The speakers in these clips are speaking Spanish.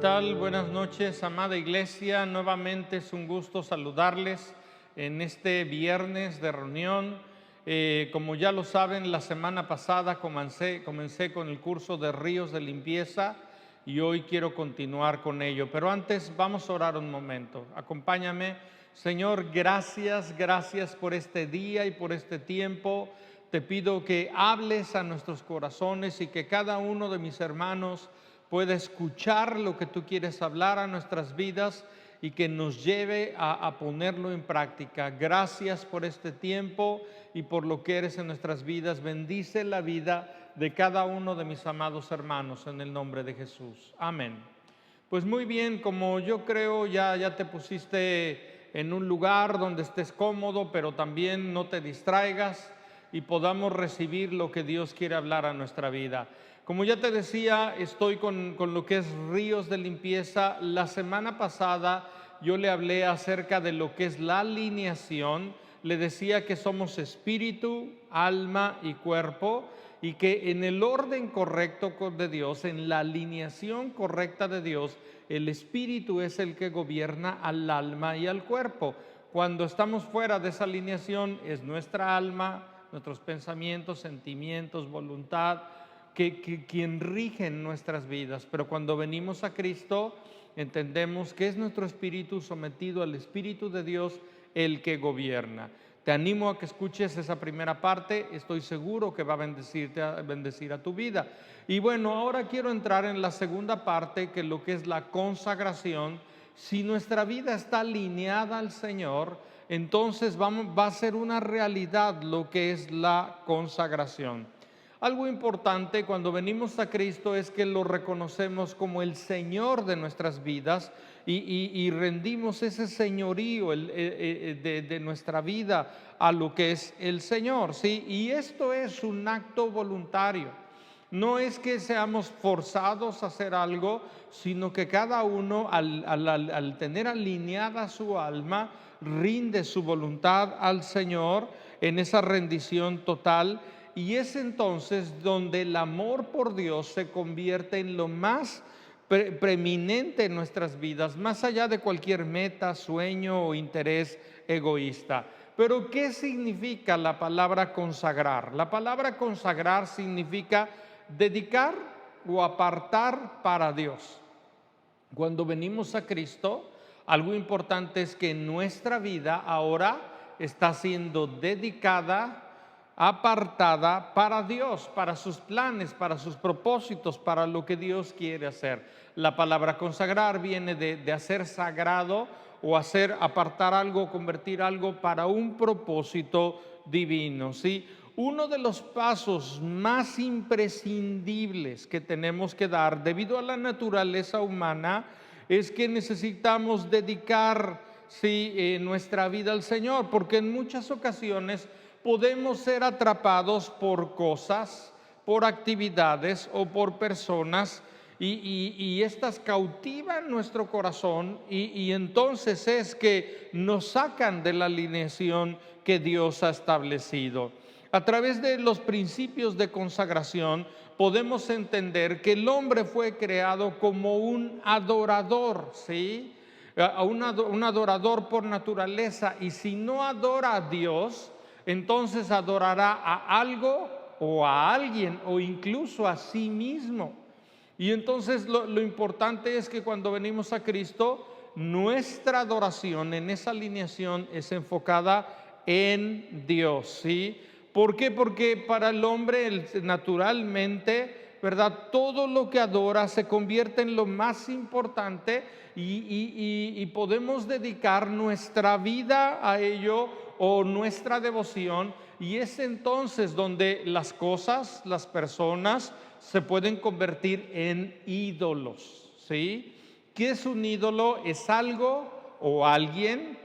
tal? Buenas noches, amada iglesia. Nuevamente es un gusto saludarles en este viernes de reunión. Como ya lo saben, la semana pasada comencé con el curso de Ríos de Limpieza y hoy quiero continuar con ello. Pero antes vamos a orar un momento. Acompáñame. Señor, gracias por este día y por este tiempo. Te pido que hables a nuestros corazones y que cada uno de mis hermanos pueda escuchar lo que tú quieres hablar a nuestras vidas y que nos lleve a ponerlo en práctica. Gracias por este tiempo y por lo que eres en nuestras vidas. Bendice la vida de cada uno de mis amados hermanos en el nombre de Jesús. Amén. Pues muy bien, como yo creo ya te pusiste en un lugar donde estés cómodo, pero también no te distraigas y podamos recibir lo que Dios quiere hablar a nuestra vida. Como ya te decía, estoy con lo que es Ríos de Limpieza. La semana pasada yo le hablé acerca de lo que es la alineación. Le decía que somos espíritu, alma y cuerpo, y que en el orden correcto de Dios, en la alineación correcta de Dios, el espíritu es el que gobierna al alma y al cuerpo. Cuando estamos fuera de esa alineación es nuestra alma, nuestros pensamientos, sentimientos, voluntad, quien rigen nuestras vidas. Pero cuando venimos a Cristo, entendemos que es nuestro espíritu sometido al Espíritu de Dios el que gobierna. Te animo a que escuches esa primera parte. Estoy seguro que va a bendecir a tu vida. Y bueno, ahora quiero entrar en la segunda parte, que es lo que es la consagración. Si nuestra vida está alineada al Señor, entonces va a ser una realidad lo que es la consagración. Algo importante cuando venimos a Cristo es que lo reconocemos como el Señor de nuestras vidas y rendimos ese señorío de nuestra vida a lo que es el Señor, ¿sí? Y esto es un acto voluntario. No es que seamos forzados a hacer algo, sino que cada uno al tener alineada su alma, rinde su voluntad al Señor en esa rendición total. Y es entonces donde el amor por Dios se convierte en lo más preeminente en nuestras vidas, más allá de cualquier meta, sueño o interés egoísta. Pero ¿qué significa la palabra consagrar? La palabra consagrar significa dedicar o apartar para Dios. Cuando venimos a Cristo, algo importante es que nuestra vida ahora está siendo dedicada, apartada para Dios, para sus planes, para sus propósitos, para lo que Dios quiere hacer. La palabra consagrar viene de hacer sagrado o hacer apartar algo, convertir algo para un propósito divino, ¿sí? Uno de los pasos más imprescindibles que tenemos que dar debido a la naturaleza humana es que necesitamos dedicar, ¿sí?, nuestra vida al Señor, porque en muchas ocasiones podemos ser atrapados por cosas, por actividades o por personas y estas cautivan nuestro corazón y entonces es que nos sacan de la alineación que Dios ha establecido. A través de los principios de consagración podemos entender que el hombre fue creado como un adorador, ¿sí? Un adorador por naturaleza, y si no adora a Dios, entonces adorará a algo o a alguien o incluso a sí mismo. Y entonces lo importante es que cuando venimos a Cristo, nuestra adoración en esa alineación es enfocada en Dios, ¿sí? ¿Por qué? Porque para el hombre naturalmente, ¿verdad?, todo lo que adora se convierte en lo más importante y podemos dedicar nuestra vida a ello o nuestra devoción, y es entonces donde las cosas, las personas se pueden convertir en ídolos, ¿sí? ¿Qué es un ídolo? Es algo o alguien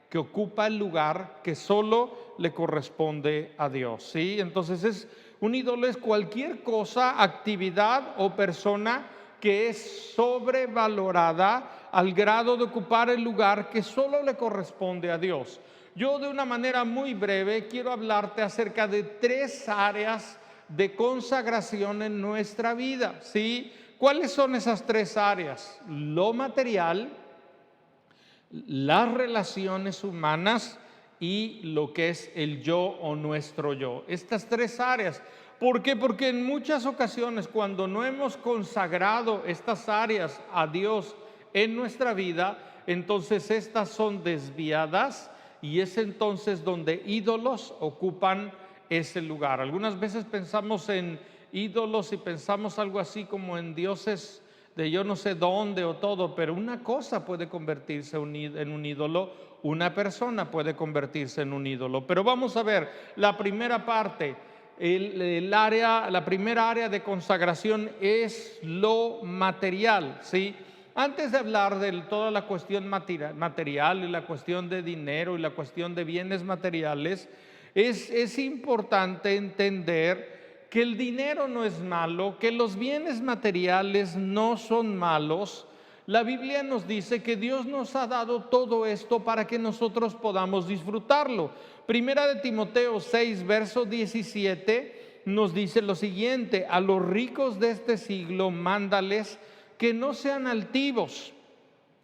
que ocupa el lugar que solo le corresponde a Dios, ¿sí? Entonces un ídolo es cualquier cosa, actividad o persona que es sobrevalorada al grado de ocupar el lugar que solo le corresponde a Dios. Yo, de una manera muy breve, quiero hablarte acerca de 3 áreas de consagración en nuestra vida, ¿sí? ¿Cuáles son esas tres áreas? Lo material, las relaciones humanas y lo que es el yo o nuestro yo. Estas tres áreas. ¿Por qué? Porque en muchas ocasiones cuando no hemos consagrado estas áreas a Dios en nuestra vida, entonces estas son desviadas y es entonces donde ídolos ocupan ese lugar. Algunas veces pensamos en ídolos y pensamos algo así como en dioses de yo no sé dónde o todo, pero una cosa puede convertirse en un ídolo, una persona puede convertirse en un ídolo. Pero vamos a ver la primera parte. La primera área de consagración es lo material, ¿sí? Antes de hablar de toda la cuestión material y la cuestión de dinero y la cuestión de bienes materiales, es importante entender que el dinero no es malo, que los bienes materiales no son malos. La Biblia nos dice que Dios nos ha dado todo esto para que nosotros podamos disfrutarlo. Primera de Timoteo 6, verso 17 nos dice lo siguiente: a los ricos de este siglo mándales que no sean altivos,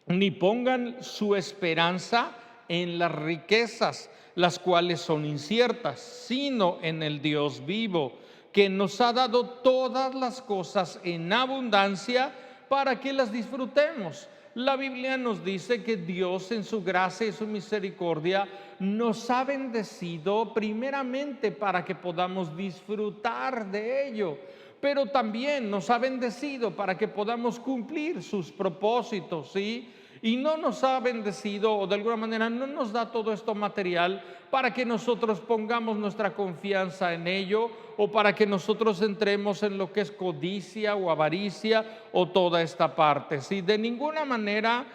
ni pongan su esperanza en las riquezas, las cuales son inciertas, sino en el Dios vivo, que nos ha dado todas las cosas en abundancia para que las disfrutemos. La Biblia nos dice que Dios en su gracia y su misericordia nos ha bendecido primeramente para que podamos disfrutar de ello, pero también nos ha bendecido para que podamos cumplir sus propósitos, ¿sí? Y no nos ha bendecido, o de alguna manera no nos da todo esto material para que nosotros pongamos nuestra confianza en ello, o para que nosotros entremos en lo que es codicia o avaricia o toda esta parte. ¿Sí? De ninguna manera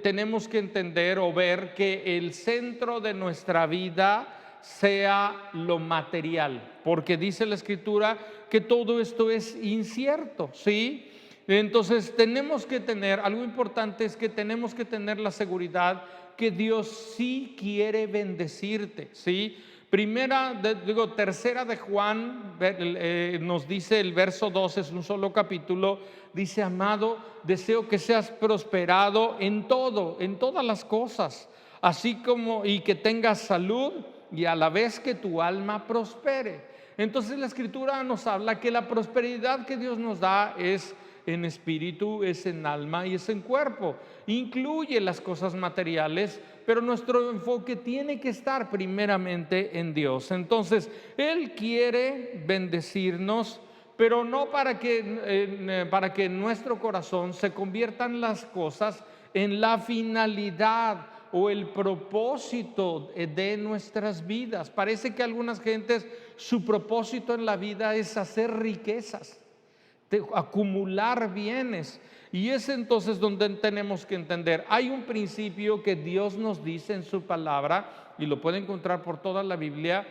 tenemos que entender o ver que el centro de nuestra vida sea lo material, porque dice la Escritura que todo esto es incierto, ¿sí? Entonces tenemos que tener, algo importante es que tenemos que tener la seguridad que Dios sí quiere bendecirte, ¿sí? Tercera de Juan nos dice el verso 12, es un solo capítulo, dice: amado, deseo que seas prosperado en todo, en todas las cosas, así como y que tengas salud y a la vez que tu alma prospere. Entonces la Escritura nos habla que la prosperidad que Dios nos da es en espíritu, es en alma y es en cuerpo. Incluye las cosas materiales, pero nuestro enfoque tiene que estar primeramente en Dios. Entonces, Él quiere bendecirnos, pero no para que en nuestro corazón se conviertan las cosas en la finalidad o el propósito de nuestras vidas. Parece que algunas gentes, su propósito en la vida es hacer riquezas, de acumular bienes, y es entonces donde tenemos que entender. Hay un principio que Dios nos dice en su palabra, y lo puede encontrar por toda la Biblia,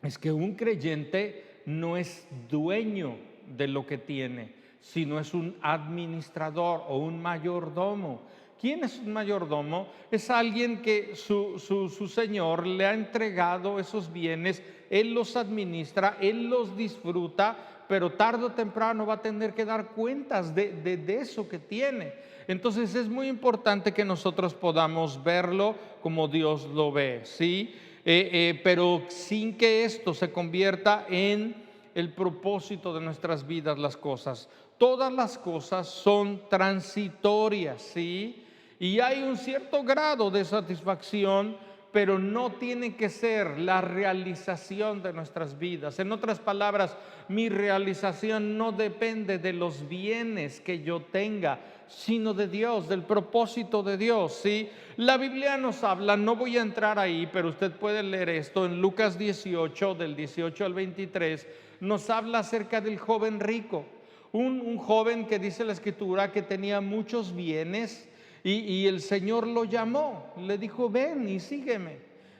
es que un creyente no es dueño de lo que tiene, sino es un administrador o un mayordomo. ¿Quién es un mayordomo? Es alguien que su señor le ha entregado esos bienes, él los administra, él los disfruta, pero tarde o temprano va a tener que dar cuentas de eso que tiene. Entonces es muy importante que nosotros podamos verlo como Dios lo ve, ¿sí? Pero sin que esto se convierta en el propósito de nuestras vidas, las cosas. Todas las cosas son transitorias, ¿sí? Y hay un cierto grado de satisfacción, pero no tiene que ser la realización de nuestras vidas. En otras palabras, mi realización no depende de los bienes que yo tenga, sino de Dios, del propósito de Dios, ¿sí? La Biblia nos habla, no voy a entrar ahí, pero usted puede leer esto en Lucas 18, del 18 al 23, nos habla acerca del joven rico, un joven que dice la Escritura que tenía muchos bienes. Y el Señor lo llamó, le dijo: ven y sígueme.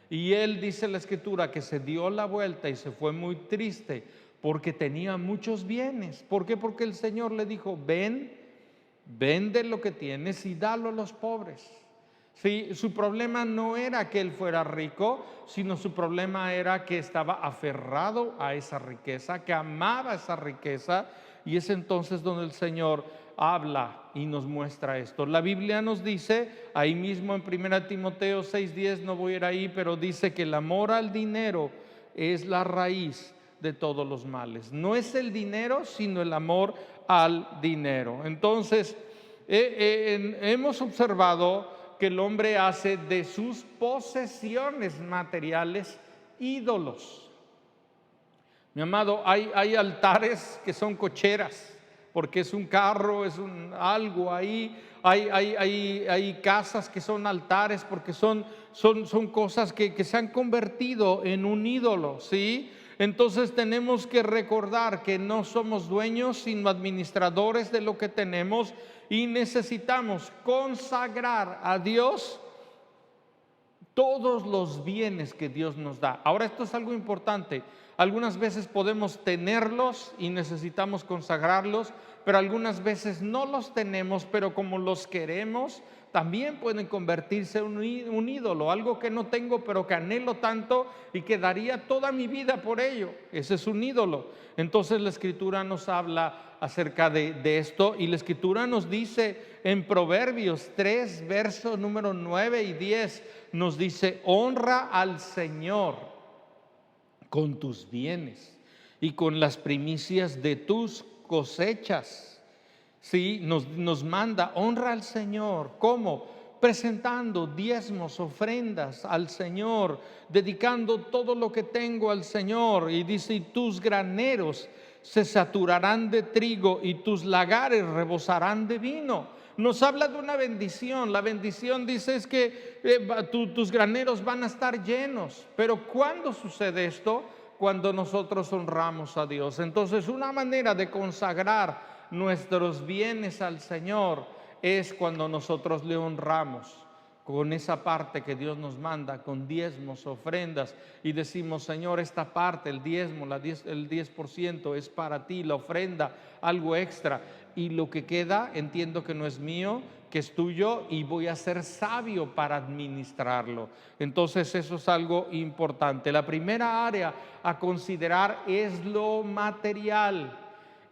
Y él, dice la Escritura, que se dio la vuelta y se fue muy triste porque tenía muchos bienes. ¿Por qué? Porque el Señor le dijo: ven, vende lo que tienes y dalo a los pobres. Sí, su problema no era que él fuera rico, sino su problema era que estaba aferrado a esa riqueza, que amaba esa riqueza. y es entonces donde el Señor habla y nos muestra esto. La Biblia nos dice, ahí mismo en 1 Timoteo 6:10, no voy a ir ahí, pero dice que el amor al dinero es la raíz de todos los males. No es el dinero, sino el amor al dinero. Entonces, hemos observado que el hombre hace de sus posesiones materiales ídolos. Mi amado, hay altares que son cocheras, porque es un carro, es algo ahí. Hay casas que son altares porque son cosas que se han convertido en un ídolo, ¿sí? Entonces tenemos que recordar que no somos dueños, sino administradores de lo que tenemos, y necesitamos consagrar a Dios todos los bienes que Dios nos da. Ahora, esto es algo importante. Algunas veces podemos tenerlos y necesitamos consagrarlos, pero algunas veces no los tenemos, pero como los queremos, también pueden convertirse en un ídolo, algo que no tengo, pero que anhelo tanto y que daría toda mi vida por ello. Ese es un ídolo. Entonces la Escritura nos habla acerca de esto, y la Escritura nos dice en Proverbios 3, versos número 9 y 10, nos dice: honra al Señor con tus bienes y con las primicias de tus cosechas. Sí, nos manda, honra al Señor. ¿Cómo? Presentando diezmos, ofrendas al Señor, dedicando todo lo que tengo al Señor. Y dice: y tus graneros se saturarán de trigo y tus lagares rebosarán de vino. Nos habla de una bendición. La bendición, dice, es que tus graneros van a estar llenos. Pero ¿cuándo sucede esto? Cuando nosotros honramos a Dios. Entonces, una manera de consagrar nuestros bienes al Señor es cuando nosotros le honramos con esa parte que Dios nos manda, con diezmos, ofrendas, y decimos: Señor, esta parte, el diezmo, el 10% es para ti, la ofrenda, algo extra, y lo que queda entiendo que no es mío, que es tuyo, y voy a ser sabio para administrarlo. Entonces eso es algo importante. La primera área a considerar es lo material.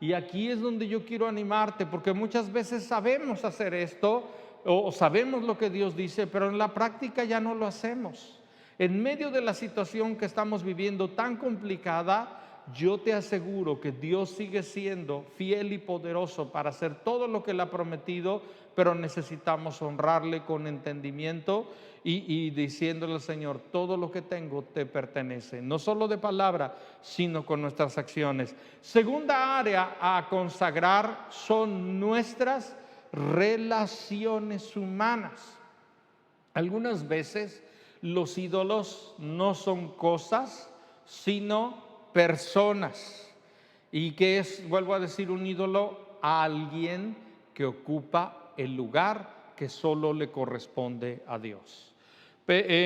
Y aquí es donde yo quiero animarte, porque muchas veces sabemos hacer esto o sabemos lo que Dios dice, pero en la práctica ya no lo hacemos. En medio de la situación que estamos viviendo tan complicada, yo te aseguro que Dios sigue siendo fiel y poderoso para hacer todo lo que Él ha prometido, pero necesitamos honrarle con entendimiento y diciéndole al Señor: todo lo que tengo te pertenece, no solo de palabra, sino con nuestras acciones. Segunda área a consagrar son nuestras relaciones humanas. Algunas veces los ídolos no son cosas, sino personas. ¿Y qué es? Vuelvo a decir, un ídolo: a alguien que ocupa el lugar que solo le corresponde a Dios.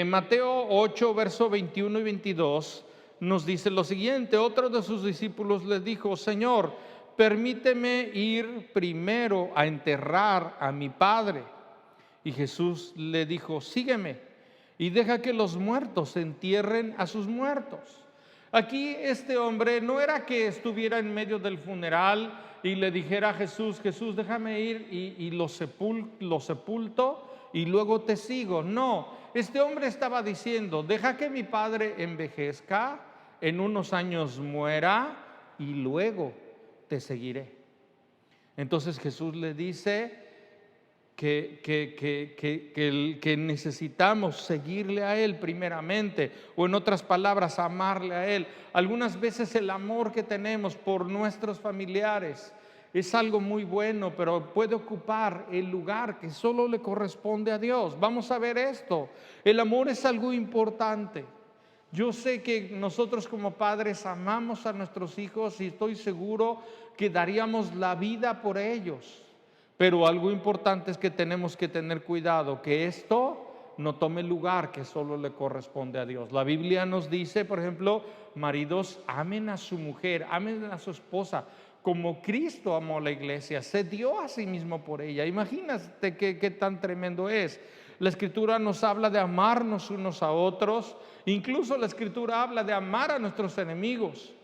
Mateo 8, verso 21 y 22 nos dice lo siguiente: otro de sus discípulos le dijo: Señor, permíteme ir primero a enterrar a mi padre. Y Jesús le dijo: sígueme y deja que los muertos entierren a sus muertos. Aquí este hombre no era que estuviera en medio del funeral y le dijera a Jesús: Jesús, déjame ir y lo sepulto y luego te sigo. No, este hombre estaba diciendo: deja que mi padre envejezca, en unos años muera y luego te seguiré. Entonces Jesús le dice que necesitamos seguirle a Él primeramente, o en otras palabras, amarle a Él. Algunas veces el amor que tenemos por nuestros familiares es algo muy bueno, pero puede ocupar el lugar que solo le corresponde a Dios. Vamos a ver esto. El amor es algo importante. Yo sé que nosotros como padres amamos a nuestros hijos y estoy seguro que daríamos la vida por ellos. Pero algo importante es que tenemos que tener cuidado que esto no tome el lugar que solo le corresponde a Dios. La Biblia nos dice, por ejemplo: maridos, amen a su mujer, amen a su esposa como Cristo amó a la iglesia, se dio a sí mismo por ella. Imagínate qué tan tremendo es. La Escritura nos habla de amarnos unos a otros. Incluso la Escritura habla de amar a nuestros enemigos.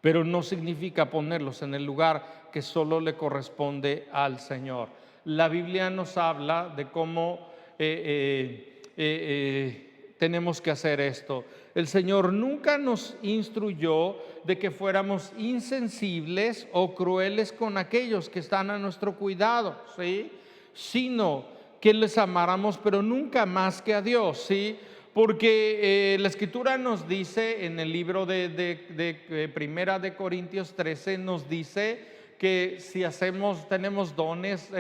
pero no significa ponerlos en el lugar que solo le corresponde al Señor. La Biblia nos habla de cómo tenemos que hacer esto. El Señor nunca nos instruyó de que fuéramos insensibles o crueles con aquellos que están a nuestro cuidado, ¿sí? Sino que les amáramos, pero nunca más que a Dios, ¿sí? Porque la Escritura nos dice en el libro de Primera de Corintios 13, nos dice que si tenemos dones,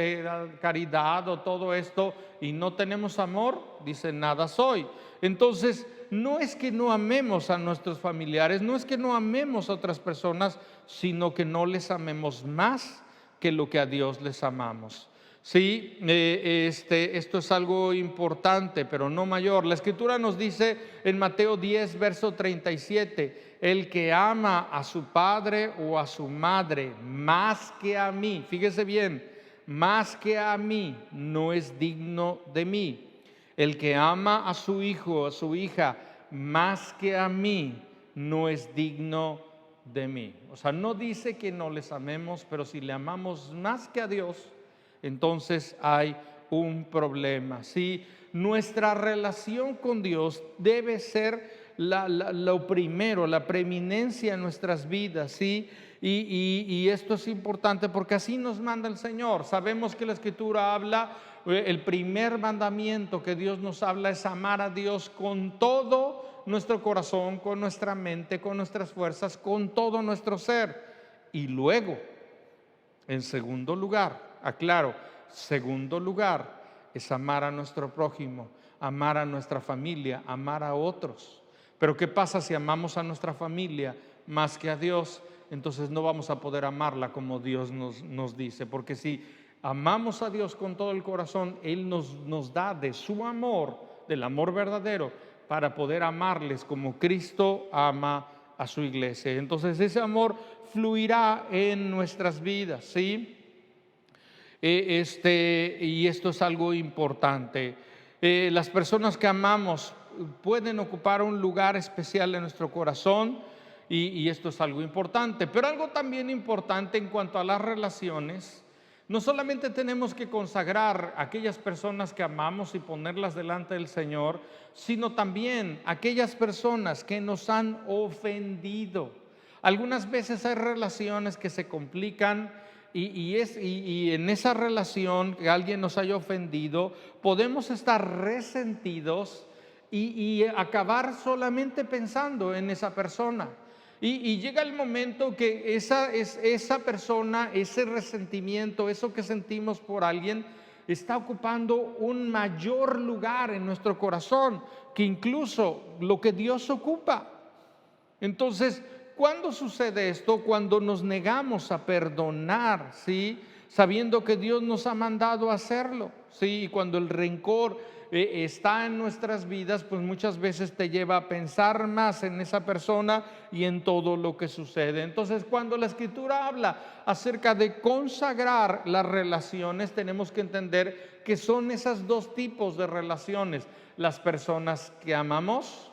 caridad o todo esto y no tenemos amor, dice, nada soy. Entonces, no es que no amemos a nuestros familiares, no es que no amemos a otras personas, sino que no les amemos más que lo que a Dios les amamos. Sí, esto es algo importante, pero no mayor. La Escritura nos dice en Mateo 10, verso 37, el que ama a su padre o a su madre más que a mí, fíjese bien, más que a mí, no es digno de mí. El que ama a su hijo o a su hija más que a mí, no es digno de mí. O sea, no dice que no les amemos, pero si le amamos más que a Dios, entonces hay un problema. ¿Sí? Nuestra relación con Dios debe ser lo primero, la preeminencia en nuestras vidas, ¿sí? Y esto es importante porque así nos manda el Señor. Sabemos que la Escritura habla, el primer mandamiento que Dios nos habla es amar a Dios con todo nuestro corazón, con nuestra mente, con nuestras fuerzas, con todo nuestro ser. Y luego, en segundo lugar, aclaro, segundo lugar es amar a nuestro prójimo, amar a nuestra familia, amar a otros. Pero ¿qué pasa si amamos a nuestra familia más que a Dios? Entonces no vamos a poder amarla como Dios nos dice, porque si amamos a Dios con todo el corazón, Él nos da de su amor, del amor verdadero, para poder amarles como Cristo ama a su iglesia. Entonces ese amor fluirá en nuestras vidas, ¿sí? Y esto es algo importante. Las personas que amamos pueden ocupar un lugar especial en nuestro corazón y esto es algo importante. Pero algo también importante en cuanto a las relaciones, no solamente tenemos que consagrar a aquellas personas que amamos y ponerlas delante del Señor, sino también aquellas personas que nos han ofendido. Algunas veces hay relaciones que se complican y en esa relación que alguien nos haya ofendido, podemos estar resentidos y acabar solamente pensando en esa persona. Y llega el momento que esa persona, ese resentimiento, eso que sentimos por alguien, está ocupando un mayor lugar en nuestro corazón que incluso lo que Dios ocupa. Entonces, ¿cuándo sucede esto? Cuando nos negamos a perdonar, ¿sí? Sabiendo que Dios nos ha mandado a hacerlo, ¿sí? Y cuando el rencor está en nuestras vidas, pues muchas veces te lleva a pensar más en esa persona y en todo lo que sucede. Entonces, cuando la Escritura habla acerca de consagrar las relaciones, tenemos que entender que son esos dos tipos de relaciones: las personas que amamos,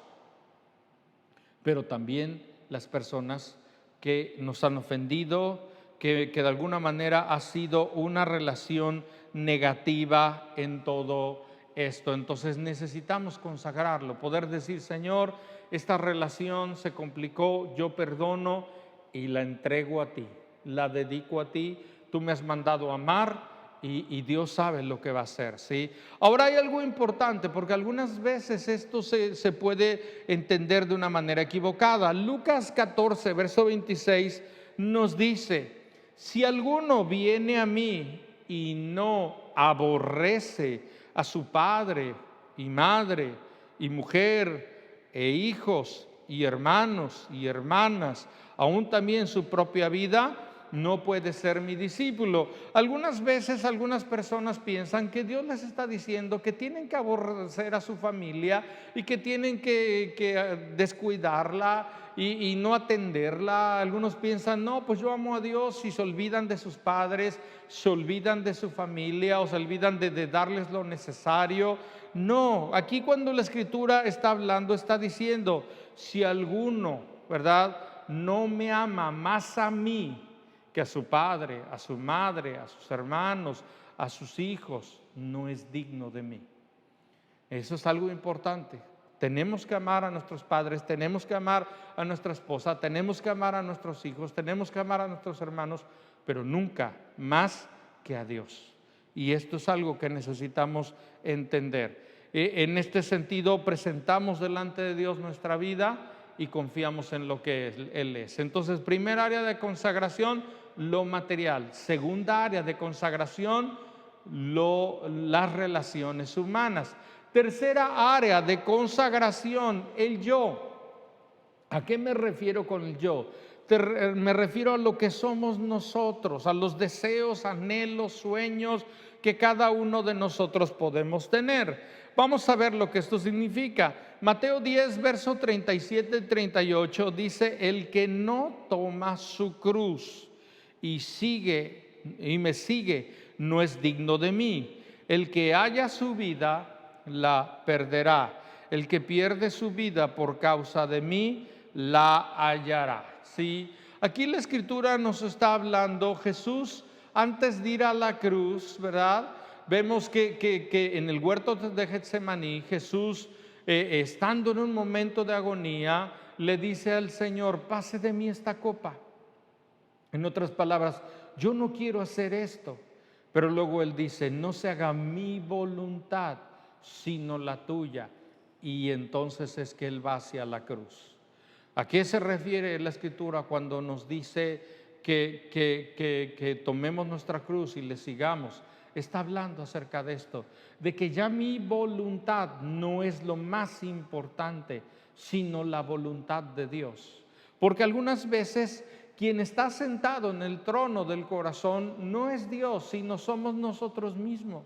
pero también las personas que nos han ofendido, que de alguna manera ha sido una relación negativa en todo esto. Entonces necesitamos consagrarlo, poder decir: Señor, esta relación se complicó, yo perdono y la entrego a ti, la dedico a ti, tú me has mandado a amar. Y Dios sabe lo que va a hacer, ¿sí? Ahora hay algo importante, porque algunas veces esto se puede entender de una manera equivocada. Lucas 14, verso 26 nos dice: si alguno viene a mí y no aborrece a su padre y madre y mujer e hijos y hermanos y hermanas, aún también su propia vida, no puede ser mi discípulo. Algunas veces algunas personas piensan que Dios les está diciendo que tienen que aborrecer a su familia y que tienen que descuidarla y no atenderla. Algunos piensan: no, pues yo amo a Dios, y se olvidan de sus padres, se olvidan de su familia o se olvidan de darles lo necesario. No, aquí cuando la Escritura está hablando, está diciendo: si alguno, ¿verdad?, no me ama más a mí que a su padre, a su madre, a sus hermanos, a sus hijos, no es digno de mí. Eso es algo importante. Tenemos que amar a nuestros padres, tenemos que amar a nuestra esposa, tenemos que amar a nuestros hijos, tenemos que amar a nuestros hermanos, pero nunca más que a Dios. Y esto es algo que necesitamos entender. En este sentido, presentamos delante de Dios nuestra vida y confiamos en lo que Él es. Entonces, primera área de consagración, lo material. Segunda área de consagración, las relaciones humanas. Tercera área de consagración, el yo. ¿A qué me refiero con el yo? Me refiero a lo que somos nosotros, a los deseos, anhelos, sueños que cada uno de nosotros podemos tener. Vamos a ver lo que esto significa. Mateo 10, verso 37 y 38 dice: el que no toma su cruz y me sigue, no es digno de mí. El que haya su vida, la perderá. El que pierde su vida por causa de mí, la hallará. ¿Sí? Aquí la Escritura nos está hablando, Jesús, antes de ir a la cruz, ¿verdad? Vemos que en el huerto de Getsemaní, Jesús, estando en un momento de agonía, le dice al Señor: pase de mí esta copa. En otras palabras, yo no quiero hacer esto. Pero luego Él dice: no se haga mi voluntad, sino la tuya. Y entonces es que Él va hacia la cruz. ¿A qué se refiere la Escritura cuando nos dice que tomemos nuestra cruz y le sigamos? Está hablando acerca de esto, de que ya mi voluntad no es lo más importante, sino la voluntad de Dios. Porque algunas veces quien está sentado en el trono del corazón no es Dios, sino somos nosotros mismos.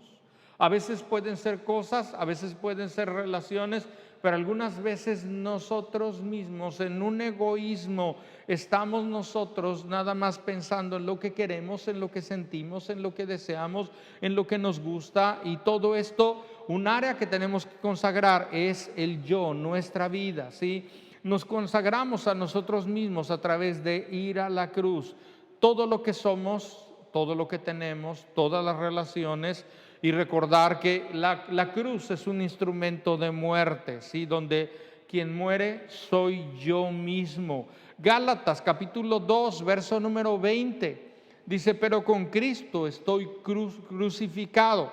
A veces pueden ser cosas, a veces pueden ser relaciones, pero algunas veces nosotros mismos, en un egoísmo, estamos nosotros nada más pensando en lo que queremos, en lo que sentimos, en lo que deseamos, en lo que nos gusta. Y todo esto, un área que tenemos que consagrar es el yo, nuestra vida, ¿sí? Nos consagramos a nosotros mismos a través de ir a la cruz. Todo lo que somos, todo lo que tenemos, todas las relaciones. Y recordar que la cruz es un instrumento de muerte, ¿sí? Donde quien muere soy yo mismo. Gálatas capítulo 2, verso número 20, dice: pero con Cristo estoy crucificado.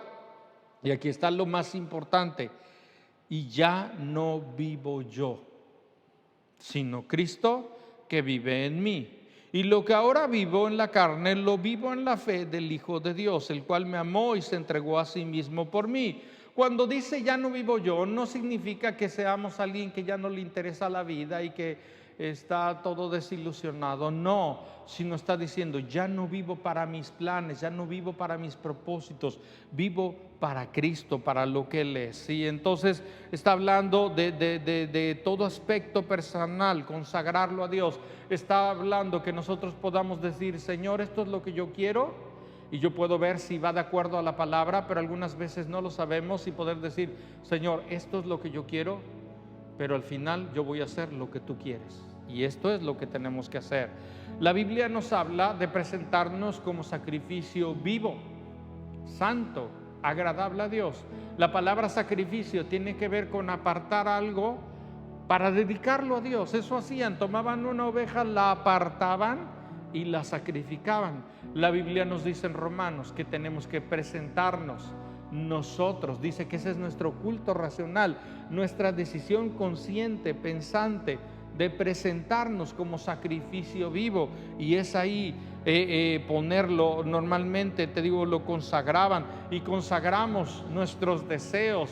Y aquí está lo más importante: y ya no vivo yo, sino Cristo que vive en mí. Y lo que ahora vivo en la carne, lo vivo en la fe del Hijo de Dios, el cual me amó y se entregó a sí mismo por mí. Cuando dice ya no vivo yo, no significa que seamos alguien que ya no le interesa la vida y que está todo desilusionado. No, sino está diciendo: ya no vivo para mis planes, ya no vivo para mis propósitos, vivo para Cristo, para lo que Él es. Y entonces está hablando de todo aspecto personal, consagrarlo a Dios. Está hablando que nosotros podamos decir: Señor, esto es lo que yo quiero, y yo puedo ver si va de acuerdo a la palabra, pero algunas veces no lo sabemos, y poder decir: Señor, esto es lo que yo quiero, pero al final yo voy a hacer lo que tú quieres. Y esto es lo que tenemos que hacer. La Biblia nos habla de presentarnos como sacrificio vivo, santo, agradable a Dios. La palabra sacrificio tiene que ver con apartar algo para dedicarlo a Dios. Eso hacían: tomaban una oveja, la apartaban y la sacrificaban. La Biblia nos dice en Romanos que tenemos que presentarnos nosotros, dice que ese es nuestro culto racional, nuestra decisión consciente, pensante, de presentarnos como sacrificio vivo. Y es ahí ponerlo. Normalmente, te digo, lo consagraban, y consagramos nuestros deseos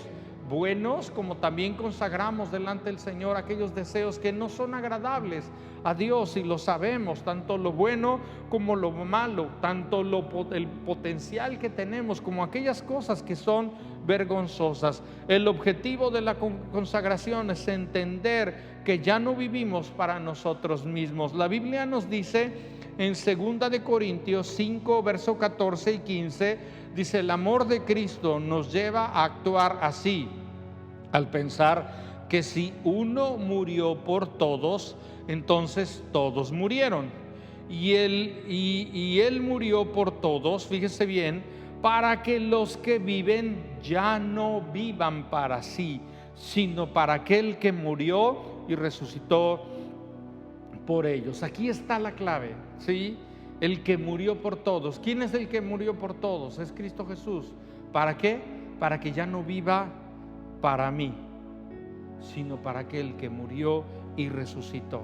buenos, como también consagramos delante del Señor aquellos deseos que no son agradables a Dios, y lo sabemos, tanto lo bueno como lo malo, tanto el potencial que tenemos como aquellas cosas que son vergonzosas. El objetivo de la consagración es entender que ya no vivimos para nosotros mismos. La Biblia nos dice en 2 de Corintios 5, verso 14 y 15, dice: el amor de Cristo nos lleva a actuar así, al pensar porque si uno murió por todos, entonces todos murieron. Y él murió por todos, fíjese bien, para que los que viven ya no vivan para sí, sino para aquel que murió y resucitó por ellos. Aquí está la clave, ¿sí? El que murió por todos. ¿Quién es el que murió por todos? Es Cristo Jesús. ¿Para qué? Para que ya no viva para mí, sino para aquel que murió y resucitó.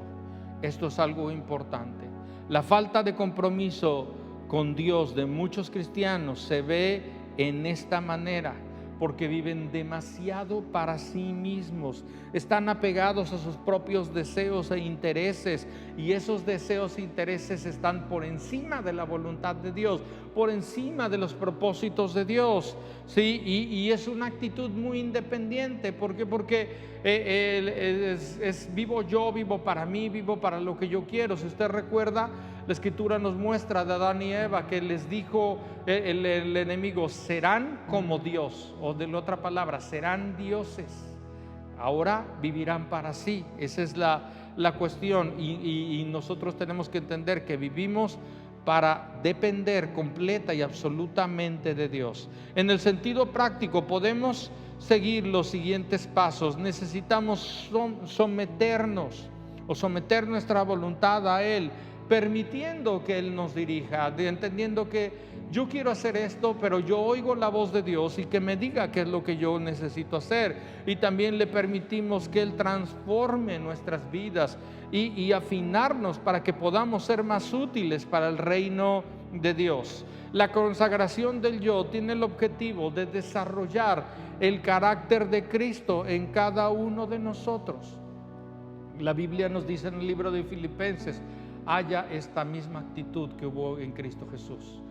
Esto es algo importante. La falta de compromiso con Dios de muchos cristianos se ve en esta manera, porque viven demasiado para sí mismos, están apegados a sus propios deseos e intereses, y esos deseos e intereses están por encima de la voluntad de Dios, por encima de los propósitos de Dios, ¿sí? Y es una actitud muy independiente. ¿Por qué? Porque vivo yo, vivo para mí, vivo para lo que yo quiero. Si usted recuerda, la Escritura nos muestra de Adán y Eva que les dijo el enemigo: serán como Dios, o de la otra palabra, serán dioses. Ahora vivirán para sí. Esa es la cuestión, y nosotros tenemos que entender que vivimos para depender completa y absolutamente de Dios. En el sentido práctico podemos seguir los siguientes pasos. Necesitamos someternos o someter nuestra voluntad a Él, permitiendo que Él nos dirija, entendiendo que yo quiero hacer esto, pero yo oigo la voz de Dios y que me diga qué es lo que yo necesito hacer. Y también le permitimos que Él transforme nuestras vidas y afinarnos para que podamos ser más útiles para el reino de Dios. La consagración del yo tiene el objetivo de desarrollar el carácter de Cristo en cada uno de nosotros. La Biblia nos dice en el libro de Filipenses: haya esta misma actitud que hubo en Cristo Jesús.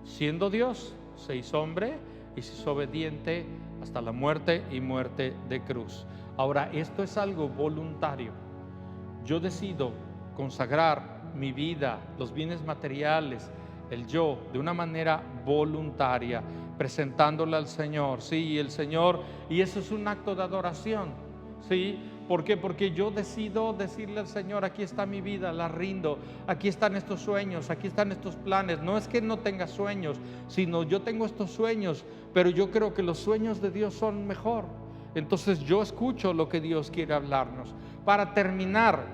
Siendo Dios, se hizo hombre y se hizo obediente hasta la muerte y muerte de cruz. Ahora, esto es algo voluntario. Yo decido consagrar mi vida, los bienes materiales, el yo, de una manera voluntaria, presentándole al Señor, sí, y el Señor, y eso es un acto de adoración, sí. ¿Por qué? Porque yo decido decirle al Señor: aquí está mi vida, la rindo, aquí están estos sueños, aquí están estos planes. No es que no tenga sueños, sino yo tengo estos sueños, pero yo creo que los sueños de Dios son mejor. Entonces yo escucho lo que Dios quiere hablarnos. Para terminar,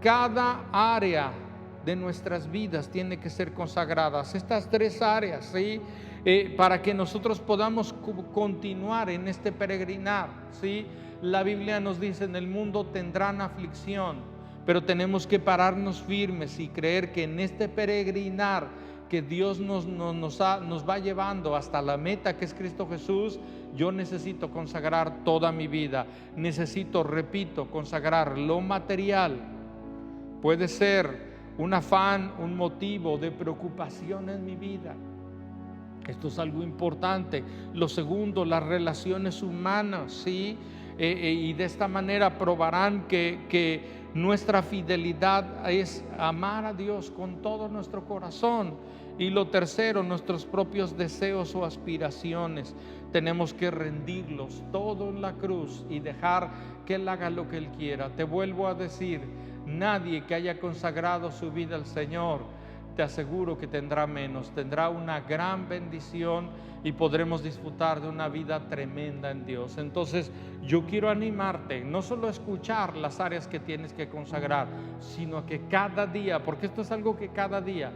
cada área de nuestras vidas tiene que ser consagradas. Estas tres áreas, ¿sí? Para que nosotros podamos continuar en este peregrinar, ¿sí? La Biblia nos dice: en el mundo tendrán aflicción, pero tenemos que pararnos firmes y creer que en este peregrinar que Dios nos va llevando hasta la meta, que es Cristo Jesús, yo necesito consagrar toda mi vida. Necesito, repito, consagrar lo material. Puede ser un afán, un motivo de preocupación en mi vida. Esto es algo importante. Lo segundo, las relaciones humanas, ¿sí? Y de esta manera probarán que nuestra fidelidad es amar a Dios con todo nuestro corazón. Y lo tercero, nuestros propios deseos o aspiraciones. Tenemos que rendirlos todo en la cruz y dejar que Él haga lo que Él quiera. Te vuelvo a decir, nadie que haya consagrado su vida al Señor, te aseguro que tendrá menos, tendrá una gran bendición y podremos disfrutar de una vida tremenda en Dios. Entonces yo quiero animarte, no solo a escuchar las áreas que tienes que consagrar, sino que cada día, porque esto es algo que cada día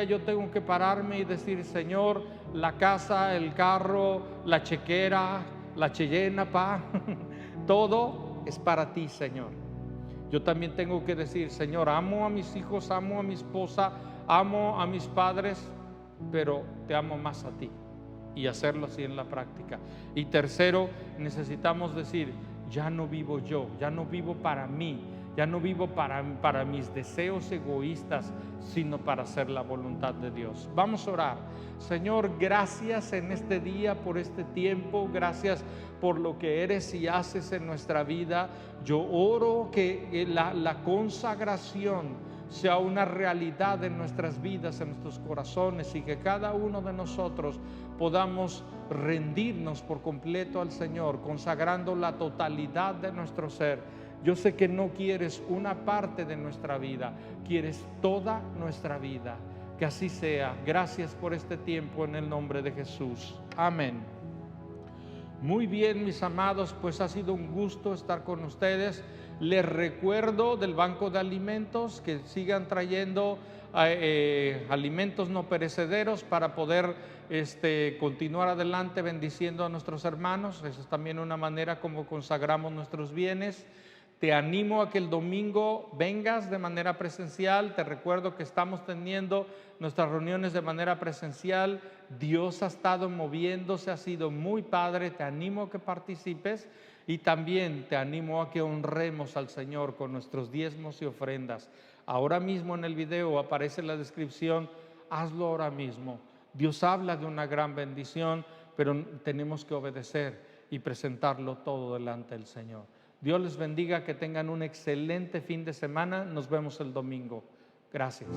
yo tengo que pararme y decir: Señor, la casa, el carro, la chequera, la Cheyenne, todo es para ti, Señor. Yo también tengo que decir: Señor, amo a mis hijos, amo a mi esposa, amo a mis padres, pero te amo más a ti, y hacerlo así en la práctica. Y tercero, necesitamos decir: ya no vivo yo, ya no vivo para mí, ya no vivo para mis deseos egoístas, sino para hacer la voluntad de Dios. Vamos a orar. Señor, gracias en este día por este tiempo, gracias por lo que eres y haces en nuestra vida. Yo oro que la consagración sea una realidad en nuestras vidas, en nuestros corazones, y que cada uno de nosotros podamos rendirnos por completo al Señor, consagrando la totalidad de nuestro ser. Yo sé que no quieres una parte de nuestra vida, quieres toda nuestra vida. Que así sea. Gracias por este tiempo en el nombre de Jesús. Amén. Muy bien, mis amados, pues ha sido un gusto estar con ustedes. Les recuerdo del banco de alimentos que sigan trayendo alimentos no perecederos para poder continuar adelante bendiciendo a nuestros hermanos. Esa es también una manera como consagramos nuestros bienes. Te animo a que el domingo vengas de manera presencial. Te recuerdo que estamos teniendo nuestras reuniones de manera presencial. Dios ha estado moviéndose, ha sido muy padre. Te animo a que participes y también te animo a que honremos al Señor con nuestros diezmos y ofrendas. Ahora mismo en el video aparece la descripción. Hazlo ahora mismo. Dios habla de una gran bendición, pero tenemos que obedecer y presentarlo todo delante del Señor. Dios les bendiga, que tengan un excelente fin de semana. Nos vemos el domingo. Gracias.